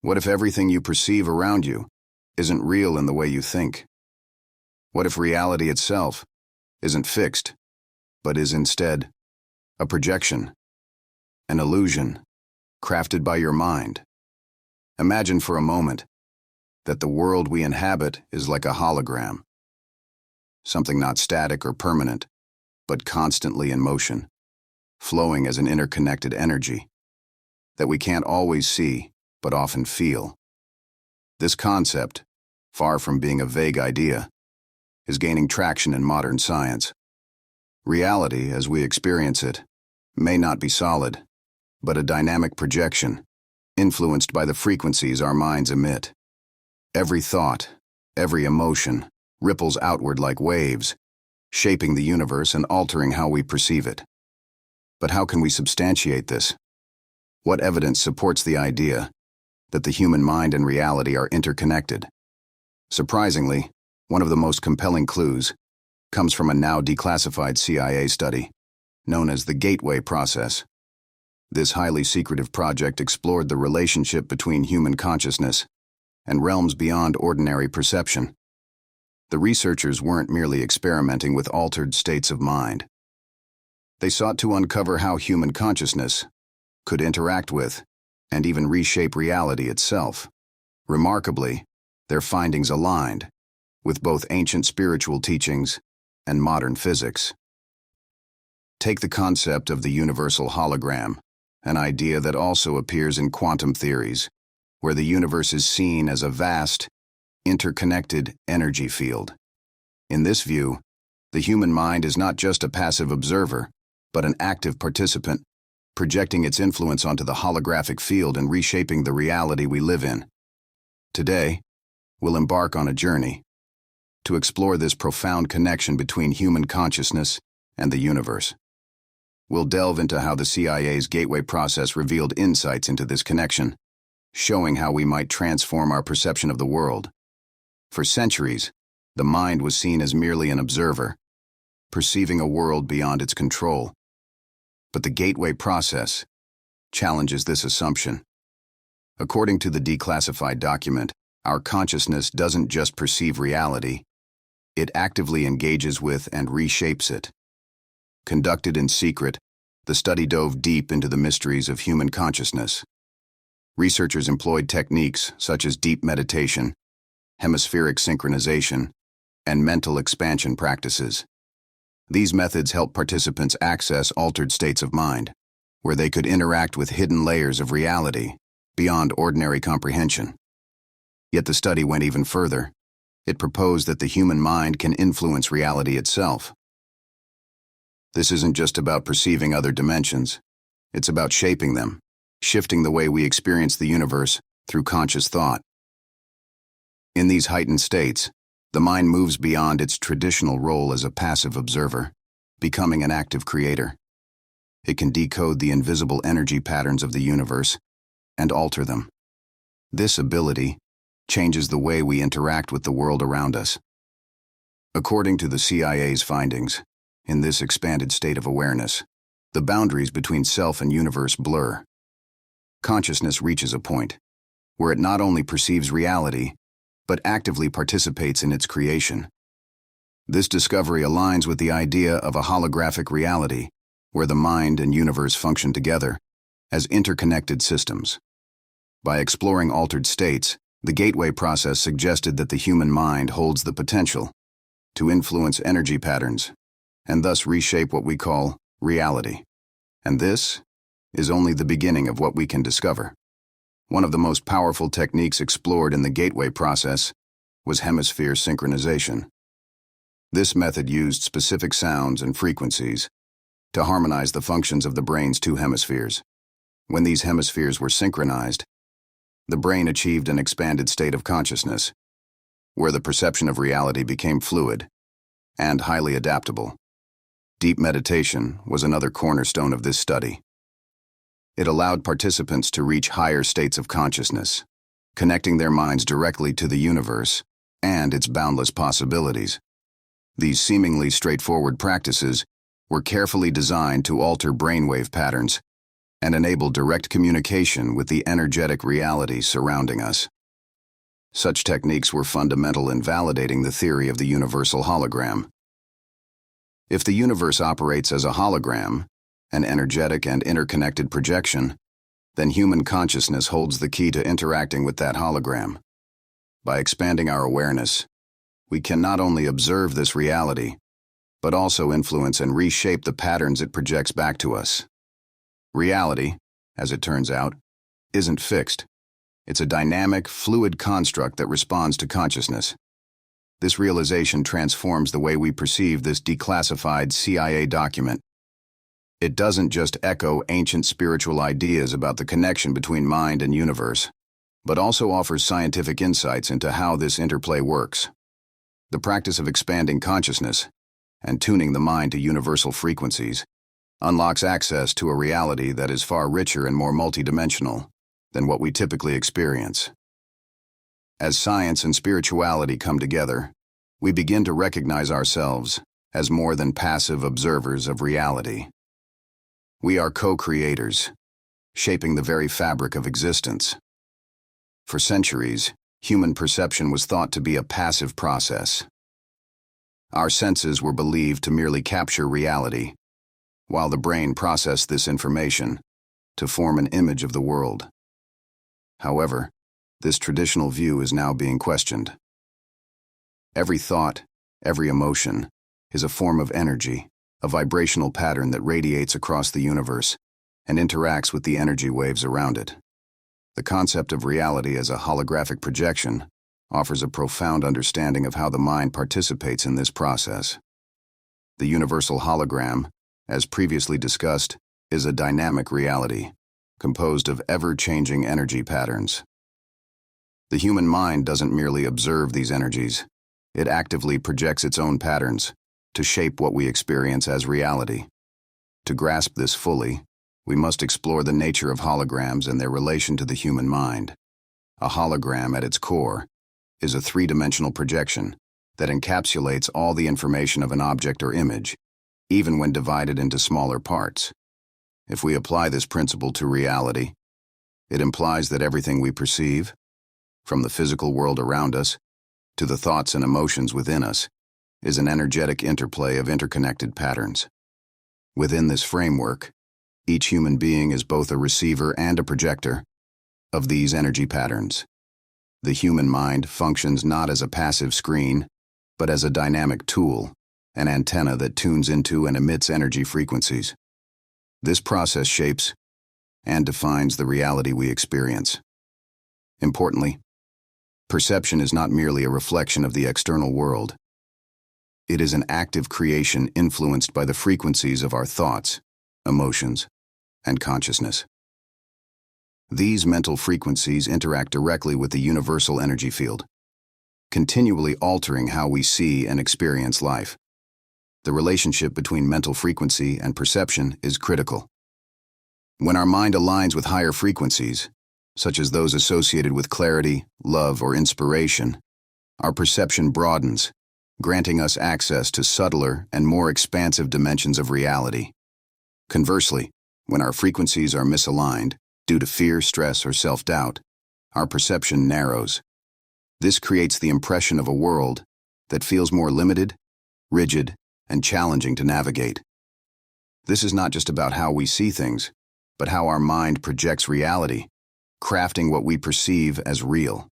What if everything you perceive around you isn't real in the way you think? What if reality itself isn't fixed, but is instead a projection, an illusion, crafted by your mind? Imagine for a moment that the world we inhabit is like a hologram, something not static or permanent, but constantly in motion, flowing as an interconnected energy that we can't always see, but often feel. This concept, far from being a vague idea, is gaining traction in modern science. Reality, as we experience it, may not be solid, but a dynamic projection, influenced by the frequencies our minds emit. Every thought, every emotion, ripples outward like waves, shaping the universe and altering how we perceive it. But how can we substantiate this? What evidence supports the idea that the human mind and reality are interconnected? Surprisingly, one of the most compelling clues comes from a now declassified CIA study, known as the Gateway Process. This highly secretive project explored the relationship between human consciousness and realms beyond ordinary perception. The researchers weren't merely experimenting with altered states of mind. They sought to uncover how human consciousness could interact with and even reshape reality itself. Remarkably, their findings aligned with both ancient spiritual teachings and modern physics. Take the concept of the universal hologram, an idea that also appears in quantum theories, where the universe is seen as a vast, interconnected energy field. In this view, the human mind is not just a passive observer, but an active participant, projecting its influence onto the holographic field and reshaping the reality we live in. Today, we'll embark on a journey to explore this profound connection between human consciousness and the universe. We'll delve into how the CIA's Gateway Process revealed insights into this connection, showing how we might transform our perception of the world. For centuries, the mind was seen as merely an observer, perceiving a world beyond its control. But the Gateway Process challenges this assumption. According to the declassified document, our consciousness doesn't just perceive reality, it actively engages with and reshapes it. Conducted in secret, the study dove deep into the mysteries of human consciousness. Researchers employed techniques such as deep meditation, hemispheric synchronization, and mental expansion practices. These methods help participants access altered states of mind, where they could interact with hidden layers of reality beyond ordinary comprehension. Yet the study went even further. It proposed that the human mind can influence reality itself. This isn't just about perceiving other dimensions. It's about shaping them, shifting the way we experience the universe through conscious thought. In these heightened states, the mind moves beyond its traditional role as a passive observer, becoming an active creator. It can decode the invisible energy patterns of the universe and alter them. This ability changes the way we interact with the world around us. According to the CIA's findings, in this expanded state of awareness, the boundaries between self and universe blur. Consciousness reaches a point where it not only perceives reality, but actively participates in its creation. This discovery aligns with the idea of a holographic reality, where the mind and universe function together as interconnected systems. By exploring altered states, the Gateway Process suggested that the human mind holds the potential to influence energy patterns and thus reshape what we call reality. And this is only the beginning of what we can discover. One of the most powerful techniques explored in the Gateway Process was Hemisphere synchronization. This method used specific sounds and frequencies to harmonize the functions of the brain's two hemispheres. When these hemispheres were synchronized, the brain achieved an expanded state of consciousness, where the perception of reality became fluid and highly adaptable. Deep meditation was another cornerstone of this study. It allowed participants to reach higher states of consciousness, connecting their minds directly to the universe and its boundless possibilities. These seemingly straightforward practices were carefully designed to alter brainwave patterns and enable direct communication with the energetic reality surrounding us. Such techniques were fundamental in validating the theory of the universal hologram. If the universe operates as a hologram, an energetic and interconnected projection, then human consciousness holds the key to interacting with that hologram. By expanding our awareness, we can not only observe this reality, but also influence and reshape the patterns it projects back to us. Reality, as it turns out, isn't fixed. It's a dynamic, fluid construct that responds to consciousness. This realization transforms the way we perceive this declassified CIA document. It doesn't just echo ancient spiritual ideas about the connection between mind and universe, but also offers scientific insights into how this interplay works. The practice of expanding consciousness and tuning the mind to universal frequencies unlocks access to a reality that is far richer and more multidimensional than what we typically experience. As science and spirituality come together, we begin to recognize ourselves as more than passive observers of reality. We are co-creators, shaping the very fabric of existence. For centuries, human perception was thought to be a passive process. Our senses were believed to merely capture reality, while the brain processed this information to form an image of the world. However, this traditional view is now being questioned. Every thought, every emotion, is a form of energy, a vibrational pattern that radiates across the universe and interacts with the energy waves around it. The concept of reality as a holographic projection offers a profound understanding of how the mind participates in this process. The universal hologram, as previously discussed, is a dynamic reality, composed of ever-changing energy patterns. The human mind doesn't merely observe these energies, it actively projects its own patterns to shape what we experience as reality. To grasp this fully, we must explore the nature of holograms and their relation to the human mind. A hologram, at its core, is a three-dimensional projection that encapsulates all the information of an object or image, even when divided into smaller parts. If we apply this principle to reality, it implies that everything we perceive, from the physical world around us to the thoughts and emotions within us, is an energetic interplay of interconnected patterns. Within this framework, each human being is both a receiver and a projector of these energy patterns. The human mind functions not as a passive screen, but as a dynamic tool, an antenna that tunes into and emits energy frequencies. This process shapes and defines the reality we experience. Importantly, perception is not merely a reflection of the external world. It is an active creation influenced by the frequencies of our thoughts, emotions, and consciousness. These mental frequencies interact directly with the universal energy field, continually altering how we see and experience life. The relationship between mental frequency and perception is critical. When our mind aligns with higher frequencies, such as those associated with clarity, love, or inspiration, our perception broadens, granting us access to subtler and more expansive dimensions of reality. Conversely, when our frequencies are misaligned, due to fear, stress, or self-doubt, our perception narrows. This creates the impression of a world that feels more limited, rigid, and challenging to navigate. This is not just about how we see things, but how our mind projects reality, crafting what we perceive as real.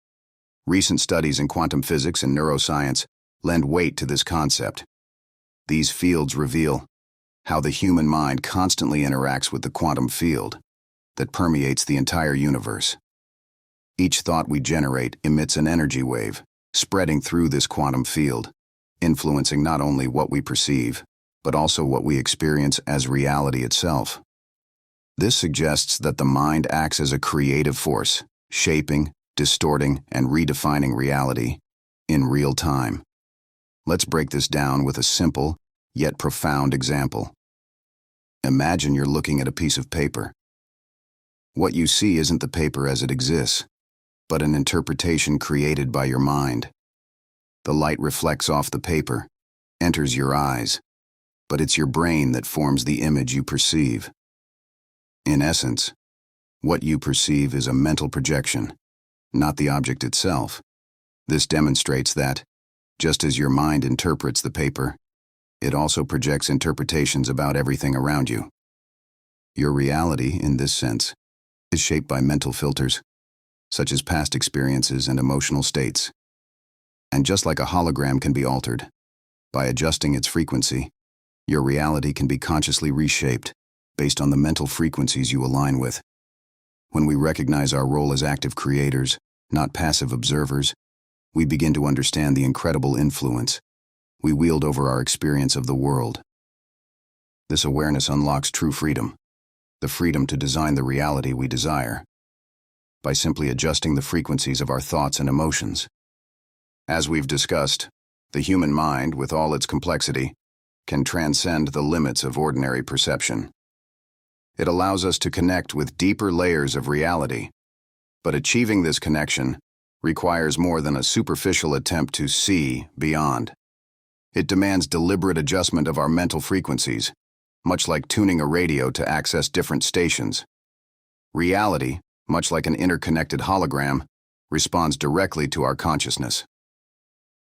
Recent studies in quantum physics and neuroscience lend weight to this concept. These fields reveal how the human mind constantly interacts with the quantum field that permeates the entire universe. Each thought we generate emits an energy wave, spreading through this quantum field, influencing not only what we perceive, but also what we experience as reality itself. This suggests that the mind acts as a creative force, shaping, distorting, and redefining reality in real time. Let's break this down with a simple, yet profound example. Imagine you're looking at a piece of paper. What you see isn't the paper as it exists, but an interpretation created by your mind. The light reflects off the paper, enters your eyes, but it's your brain that forms the image you perceive. In essence, what you perceive is a mental projection, not the object itself. This demonstrates that, just as your mind interprets the paper, it also projects interpretations about everything around you. Your reality, in this sense, is shaped by mental filters, such as past experiences and emotional states. And just like a hologram can be altered, by adjusting its frequency, your reality can be consciously reshaped based on the mental frequencies you align with. When we recognize our role as active creators, not passive observers, we begin to understand the incredible influence we wield over our experience of the world. This awareness unlocks true freedom, the freedom to design the reality we desire, by simply adjusting the frequencies of our thoughts and emotions. As we've discussed, the human mind, with all its complexity, can transcend the limits of ordinary perception. It allows us to connect with deeper layers of reality, but achieving this connection requires more than a superficial attempt to see beyond. It demands deliberate adjustment of our mental frequencies, much like tuning a radio to access different stations. Reality, much like an interconnected hologram, responds directly to our consciousness.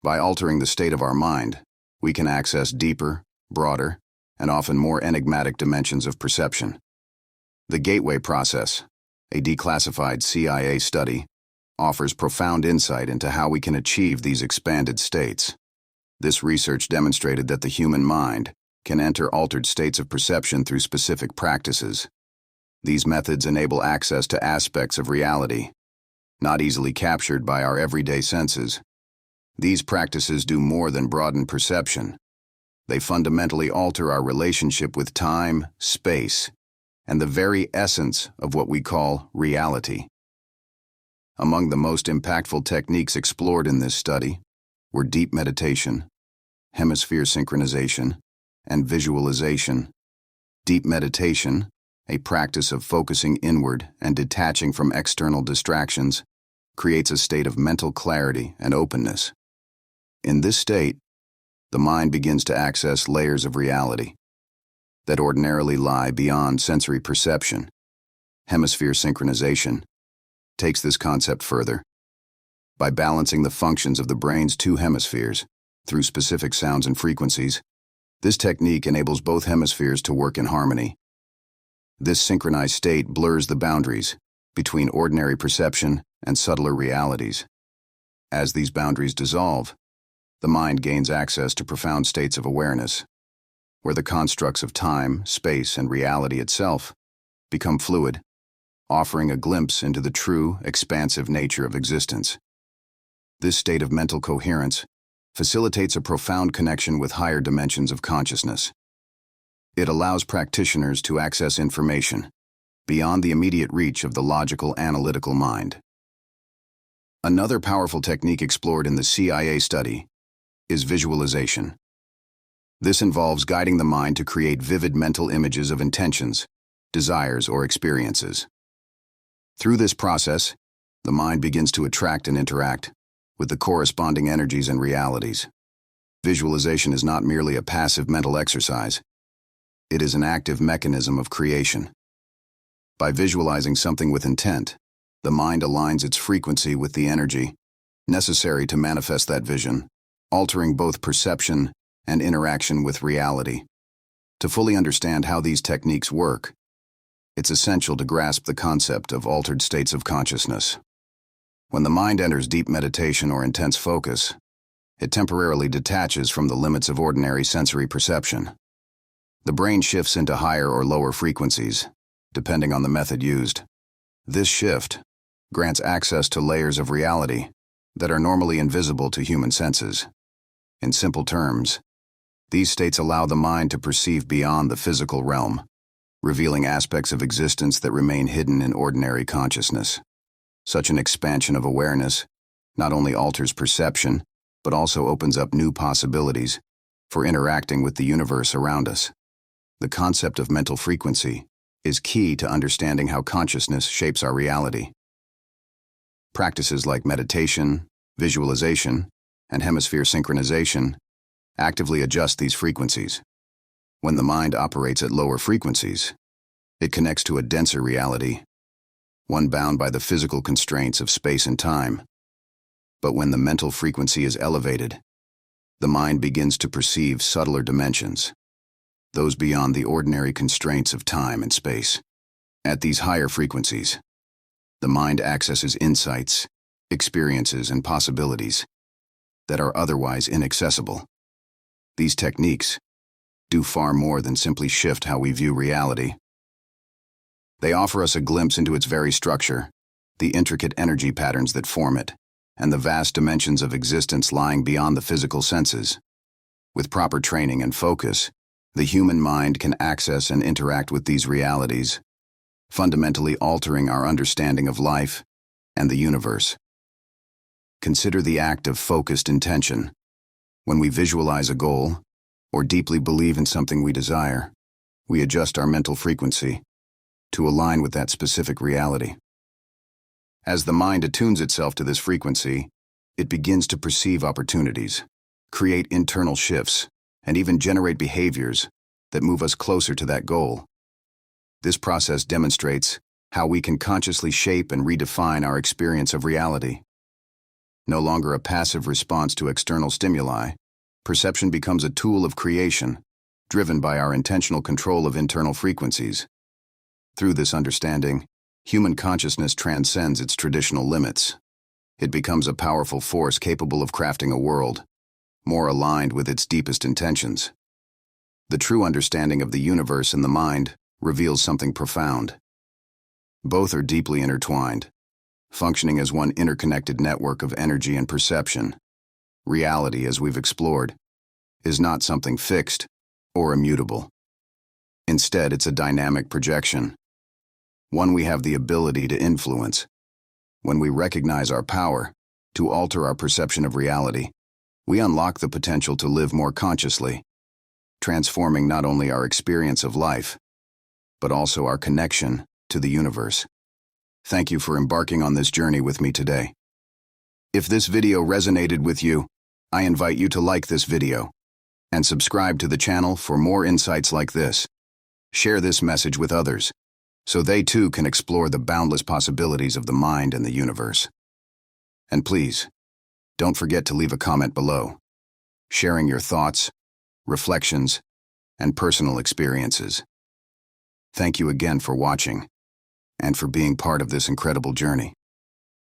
By altering the state of our mind, we can access deeper, broader, and often more enigmatic dimensions of perception. The Gateway Process, a declassified CIA study, offers profound insight into how we can achieve these expanded states. This research demonstrated that the human mind can enter altered states of perception through specific practices. These methods enable access to aspects of reality, not easily captured by our everyday senses. These practices do more than broaden perception. They fundamentally alter our relationship with time, space, and the very essence of what we call reality. Among the most impactful techniques explored in this study were deep meditation, hemisphere synchronization, and visualization. Deep meditation, a practice of focusing inward and detaching from external distractions, creates a state of mental clarity and openness. In this state, the mind begins to access layers of reality that ordinarily lie beyond sensory perception. Hemisphere synchronization takes this concept further. By balancing the functions of the brain's two hemispheres through specific sounds and frequencies, this technique enables both hemispheres to work in harmony. This synchronized state blurs the boundaries between ordinary perception and subtler realities. As these boundaries dissolve, the mind gains access to profound states of awareness, where the constructs of time, space, and reality itself become fluid, offering a glimpse into the true, expansive nature of existence. This state of mental coherence facilitates a profound connection with higher dimensions of consciousness. It allows practitioners to access information beyond the immediate reach of the logical, analytical mind. Another powerful technique explored in the CIA study is visualization. This involves guiding the mind to create vivid mental images of intentions, desires, or experiences. Through this process, the mind begins to attract and interact with the corresponding energies and realities. Visualization is not merely a passive mental exercise. It is an active mechanism of creation. By visualizing something with intent, the mind aligns its frequency with the energy necessary to manifest that vision, altering both perception and interaction with reality. To fully understand how these techniques work, it's essential to grasp the concept of altered states of consciousness. When the mind enters deep meditation or intense focus, it temporarily detaches from the limits of ordinary sensory perception. The brain shifts into higher or lower frequencies, depending on the method used. This shift grants access to layers of reality that are normally invisible to human senses. In simple terms, these states allow the mind to perceive beyond the physical realm, revealing aspects of existence that remain hidden in ordinary consciousness. Such an expansion of awareness not only alters perception, but also opens up new possibilities for interacting with the universe around us. The concept of mental frequency is key to understanding how consciousness shapes our reality. Practices like meditation, visualization, and hemisphere synchronization actively adjust these frequencies. When the mind operates at lower frequencies, It connects to a denser reality, one bound by the physical constraints of space and time. But when the mental frequency is elevated, the mind begins to perceive subtler dimensions, those beyond the ordinary constraints of time and space. At these higher frequencies, the mind accesses insights, experiences, and possibilities that are otherwise inaccessible. These techniques do far more than simply shift how we view reality. They offer us a glimpse into its very structure, the intricate energy patterns that form it, and the vast dimensions of existence lying beyond the physical senses. With proper training and focus, the human mind can access and interact with these realities, fundamentally altering our understanding of life and the universe. Consider the act of focused intention. When we visualize a goal, or deeply believe in something we desire, we adjust our mental frequency to align with that specific reality. As the mind attunes itself to this frequency, it begins to perceive opportunities, create internal shifts, and even generate behaviors that move us closer to that goal. This process demonstrates how we can consciously shape and redefine our experience of reality. No longer a passive response to external stimuli, perception becomes a tool of creation, driven by our intentional control of internal frequencies. Through this understanding, human consciousness transcends its traditional limits. It becomes a powerful force capable of crafting a world more aligned with its deepest intentions. The true understanding of the universe and the mind reveals something profound. Both are deeply intertwined, functioning as one interconnected network of energy and perception. Reality, as we've explored, is not something fixed or immutable. Instead, it's a dynamic projection, one we have the ability to influence. When we recognize our power to alter our perception of reality, we unlock the potential to live more consciously, transforming not only our experience of life, but also our connection to the universe. Thank you for embarking on this journey with me today. If this video resonated with you, I invite you to like this video and subscribe to the channel for more insights like this. Share this message with others, so they too can explore the boundless possibilities of the mind and the universe. And please, don't forget to leave a comment below, sharing your thoughts, reflections, and personal experiences. Thank you again for watching and for being part of this incredible journey.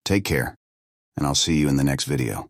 Take care, and I'll see you in the next video.